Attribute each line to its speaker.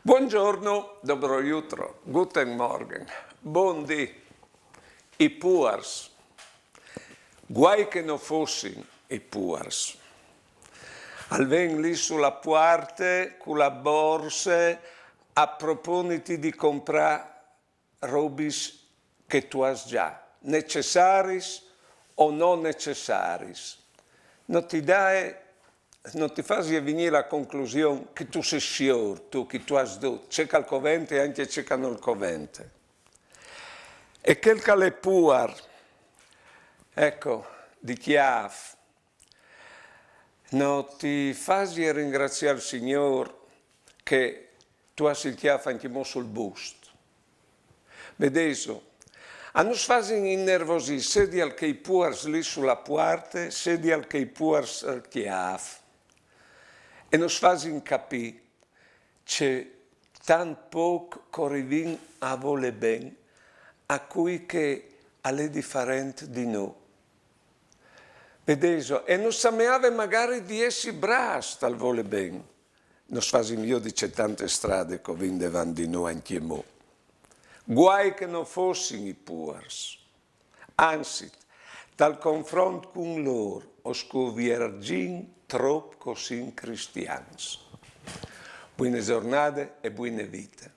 Speaker 1: Buongiorno, dobro jutro, guten Morgen, buondì, i puars. Guai che non fossin i puars. Alven lì sulla parte, con la borsa, a proponiti di comprare robis che tu hai già, necessaris o non necessaris. Non ti fai venire la conclusione che tu sei sicuro, che tu hai detto, c'è il covente e anche c'è il covente. E quel che le puar, ecco, di chiave, non ti fai ringraziare il Signore che tu hai il chiave anche sul busto. Vedeso, a nos fazem innervosire sia che i puars lì sulla parte, sia che i puars al chiave. E nos fazem capire c'è tan poco corrivin a vole ben a cui che è differente di noi. Vedeso, e nos sameave magari di essi bras al vole ben. Nos fazem io di c'è tante strade che vin davanti di noi anche mo. Guai che non fossero i puars. Anzi, dal confronto con loro, oscuviergin troppo così cristiani. Buone giornate e buone vite.